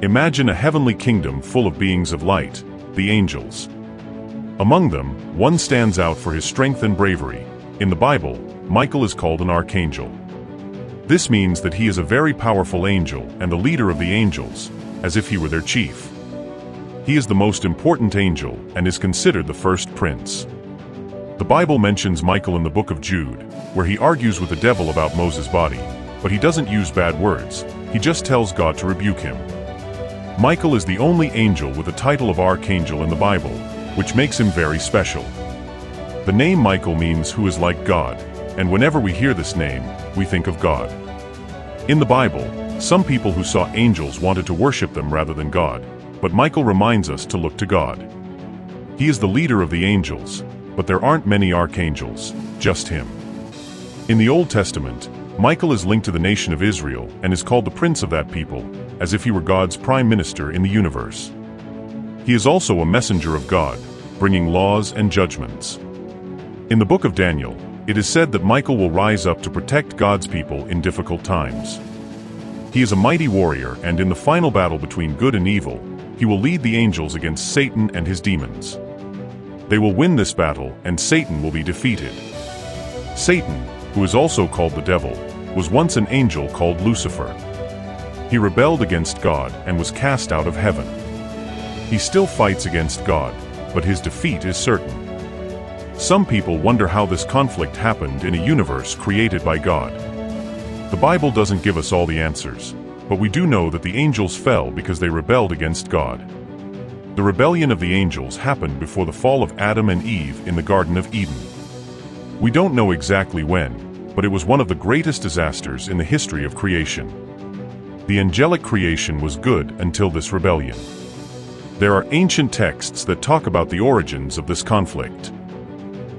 Imagine a heavenly kingdom full of beings of light, the angels. Among them, one stands out for his strength and bravery. In the Bible, Michael is called an archangel. This means that he is a very powerful angel and the leader of the angels, as if he were their chief. He is the most important angel and is considered the first prince. The Bible mentions Michael in the book of Jude, where he argues with the devil about Moses' body, but he doesn't use bad words, he just tells God to rebuke him. Michael is the only angel with the title of archangel in the Bible, which makes him very special. The name Michael means who is like God, and whenever we hear this name, we think of God. In the Bible, some people who saw angels wanted to worship them rather than God, but Michael reminds us to look to God. He is the leader of the angels, but there aren't many archangels, just him. In the Old Testament, Michael is linked to the nation of Israel and is called the prince of that people, as if he were God's prime minister in the universe. He is also a messenger of God, bringing laws and judgments. In the book of Daniel, it is said that Michael will rise up to protect God's people in difficult times. He is a mighty warrior, and in the final battle between good and evil, he will lead the angels against Satan and his demons. They will win this battle, and Satan will be defeated. Satan, who is also called the devil, was once an angel called Lucifer. He rebelled against God and was cast out of heaven. He still fights against God, but his defeat is certain. Some people wonder how this conflict happened in a universe created by God. The Bible doesn't give us all the answers, but we do know that the angels fell because they rebelled against God. The rebellion of the angels happened before the fall of Adam and Eve in the Garden of Eden. We don't know exactly when, but it was one of the greatest disasters in the history of creation. The angelic creation was good until this rebellion. There are ancient texts that talk about the origins of this conflict.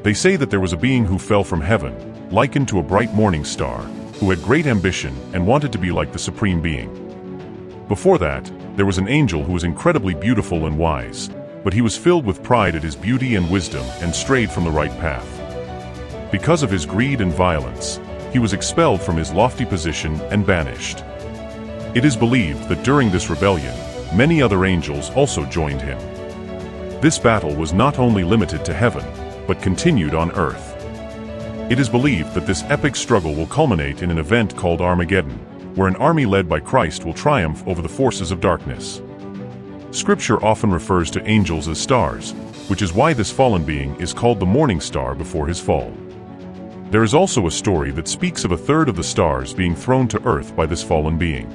They say that there was a being who fell from heaven, likened to a bright morning star, who had great ambition and wanted to be like the supreme being. Before that, there was an angel who was incredibly beautiful and wise, but he was filled with pride at his beauty and wisdom and strayed from the right path. Because of his greed and violence, he was expelled from his lofty position and banished. It is believed that during this rebellion, many other angels also joined him. This battle was not only limited to heaven, but continued on earth. It is believed that this epic struggle will culminate in an event called Armageddon, where an army led by Christ will triumph over the forces of darkness. Scripture often refers to angels as stars, which is why this fallen being is called the morning star before his fall. There is also a story that speaks of a third of the stars being thrown to earth by this fallen being.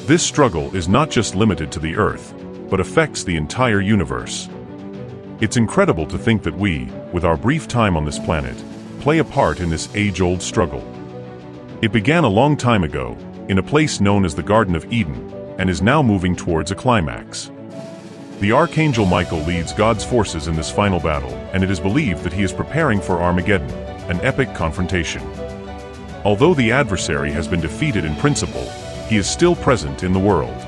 This struggle is not just limited to the earth, but affects the entire universe. It's incredible to think that we, with our brief time on this planet, play a part in this age-old struggle. It began a long time ago, in a place known as the Garden of Eden, and is now moving towards a climax. The Archangel Michael leads God's forces in this final battle, and it is believed that he is preparing for Armageddon, an epic confrontation. Although the adversary has been defeated in principle, he is still present in the world.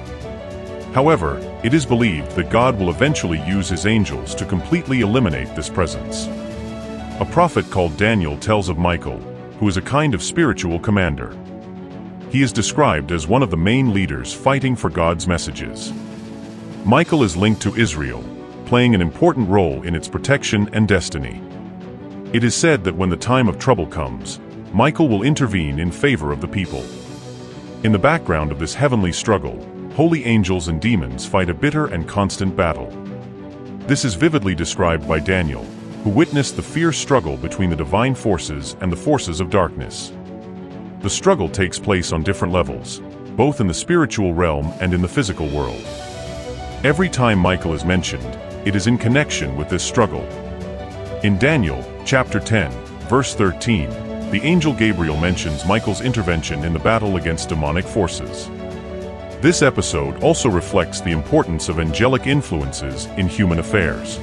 However, it is believed that God will eventually use his angels to completely eliminate this presence. A prophet called Daniel tells of Michael, who is a kind of spiritual commander. He is described as one of the main leaders fighting for God's messages. Michael is linked to Israel, playing an important role in its protection and destiny. It is said that when the time of trouble comes, Michael will intervene in favor of the people. In the background of this heavenly struggle, holy angels and demons fight a bitter and constant battle. This is vividly described by Daniel, who witnessed the fierce struggle between the divine forces and the forces of darkness. The struggle takes place on different levels, both in the spiritual realm and in the physical world. Every time Michael is mentioned, it is in connection with this struggle. In Daniel, chapter 10, verse 13, the angel Gabriel mentions Michael's intervention in the battle against demonic forces. This episode also reflects the importance of angelic influences in human affairs.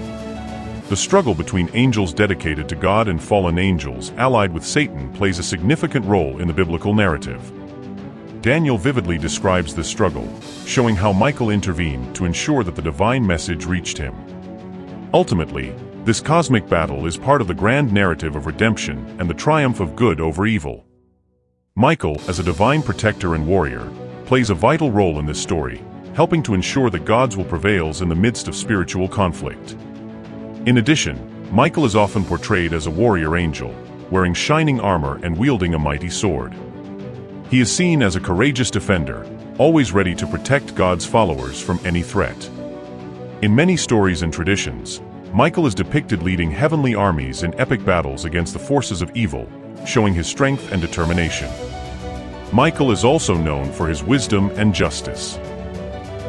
The struggle between angels dedicated to God and fallen angels allied with Satan plays a significant role in the biblical narrative. Daniel vividly describes this struggle, showing how Michael intervened to ensure that the divine message reached him. Ultimately, this cosmic battle is part of the grand narrative of redemption and the triumph of good over evil. Michael, as a divine protector and warrior, plays a vital role in this story, helping to ensure that God's will prevails in the midst of spiritual conflict. In addition, Michael is often portrayed as a warrior angel, wearing shining armor and wielding a mighty sword. He is seen as a courageous defender, always ready to protect God's followers from any threat. In many stories and traditions, Michael is depicted leading heavenly armies in epic battles against the forces of evil, showing his strength and determination. Michael is also known for his wisdom and justice.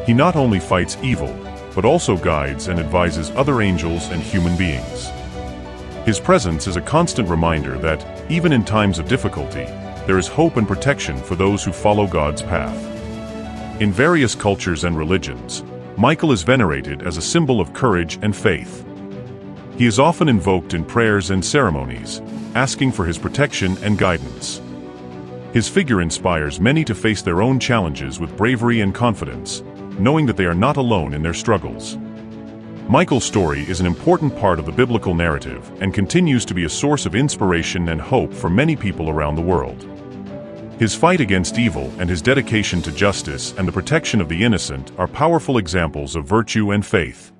He not only fights evil, but also guides and advises other angels and human beings. His presence is a constant reminder that, even in times of difficulty, there is hope and protection for those who follow God's path. In various cultures and religions, Michael is venerated as a symbol of courage and faith. He is often invoked in prayers and ceremonies, asking for his protection and guidance. His figure inspires many to face their own challenges with bravery and confidence, knowing that they are not alone in their struggles. Michael's story is an important part of the biblical narrative and continues to be a source of inspiration and hope for many people around the world. His fight against evil and his dedication to justice and the protection of the innocent are powerful examples of virtue and faith.